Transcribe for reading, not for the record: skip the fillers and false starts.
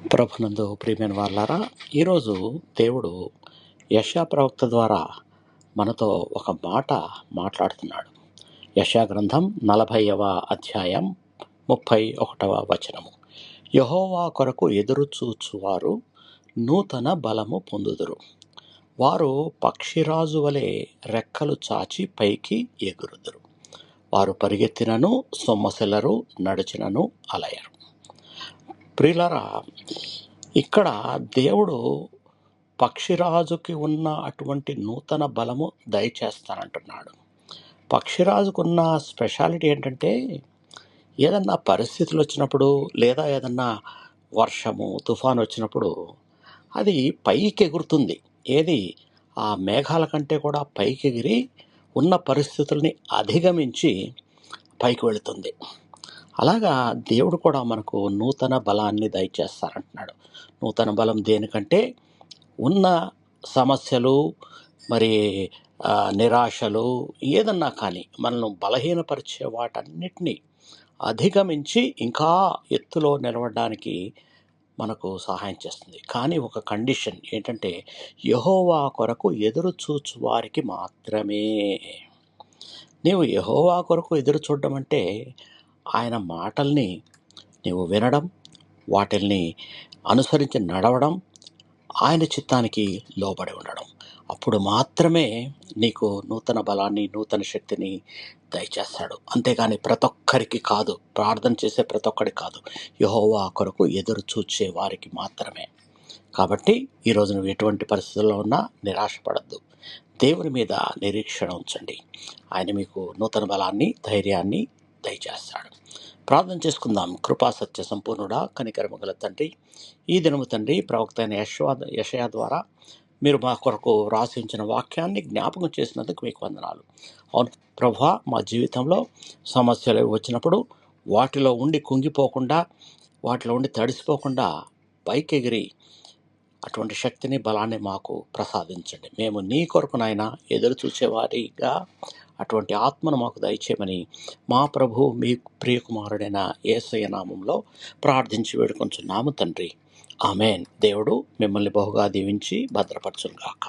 ప్రభునందు ప్రియమైన వాళ్ళారా, ఈరోజు దేవుడు యెషయా ప్రవక్త ద్వారా మనతో ఒక మాట మాట్లాడుతున్నాడు. యెషయా గ్రంథం 40వ అధ్యాయం 31వ వచనము. యెహోవా కొరకు ఎదురుచూచువారు నూతన బలము పొందుదురు. వారు పక్షిరాజు వలె రెక్కలు చాచి పైకి ఎగురుదురు. వారు పరిగెత్తినను సొమ్మసిల్లరు, నడిచినను అలయరు. ప్రియులారా, ఇక్కడ దేవుడు పక్షిరాజుకి ఉన్న అటువంటి నూతన బలము దయచేస్తానంటున్నాడు. పక్షిరాజుకున్న స్పెషాలిటీ ఏంటంటే, ఏదన్నా పరిస్థితులు వచ్చినప్పుడు లేదా ఏదన్నా వర్షము తుఫాను వచ్చినప్పుడు అది పైకి ఎగురుతుంది. ఏది ఆ మేఘాల కంటే కూడా పైకి ఎగిరి ఉన్న పరిస్థితుల్ని అధిగమించి పైకి వెళుతుంది. అలాగా దేవుడు కూడా మనకు నూతన బలాన్ని దయచేస్తారంటున్నాడు. నూతన బలం దేనికంటే, ఉన్న సమస్యలు మరి నిరాశలు ఏదన్నా కానీ మనల్ని బలహీనపరిచే వాటన్నిటినీ అధిగమించి ఇంకా ఎత్తులో నిలవడానికి మనకు సహాయం చేస్తుంది. కానీ ఒక కండిషన్ ఏంటంటే, యెహోవా కొరకు ఎదురు చూచు వారికి మాత్రమే. నీవు యెహోవా కొరకు ఎదురు చూడడం అంటే ఆయన మాటల్ని నీవు వినడం, వాటిల్ని అనుసరించి నడవడం, ఆయన చిత్తానికి లోబడి ఉండడం. అప్పుడు మాత్రమే నీకు నూతన బలాన్ని, నూతన శక్తిని దయచేస్తాడు. అంతేగాని ప్రతి ఒక్కరికి కాదు, ప్రార్థన చేసే ప్రతి ఒక్కరికి కాదు, యెహోవా కొరకు ఎదురు చూచే వారికి మాత్రమే. కాబట్టి ఈరోజు నువ్వు ఎటువంటి పరిస్థితుల్లో ఉన్నా నిరాశపడద్దు. దేవుని మీద నిరీక్షణ ఉంచండి. ఆయన మీకు నూతన బలాన్ని, ధైర్యాన్ని దయచేస్తాడు. ప్రార్థన చేసుకుందాం. కృపా సత్య సంపూర్ణుడా, కనికరము గల తండ్రి, ఈ దినము తండ్రి ప్రవక్త అయిన యెషయా ద్వారా మీరు మా కొరకు రాసి ఉంచిన వాక్యాన్ని జ్ఞాపకం చేసినందుకు మీకు వందనాలు. అవును ప్రభువా, మా జీవితంలో సమస్యలు వచ్చినప్పుడు వాటిలో ఉండి కుంగిపోకుండా, వాటిలో ఉండి తడిసిపోకుండా పైకెగిరి అటువంటి శక్తిని, బలాన్ని మాకు ప్రసాదించండి. మేము నీ కొరకు నాయన ఎదురు చూసేవారిగా అటువంటి ఆత్మను మాకు దయచేయమని మా ప్రభు మీ ప్రియకుమారుడైన యేసయ్య నామంలో ప్రార్థించి వేడుకొంచున్నాము తండ్రి. ఆమేన్. దేవుడు మిమ్మల్ని బహుగా దీవించి భద్రపరచును గాక.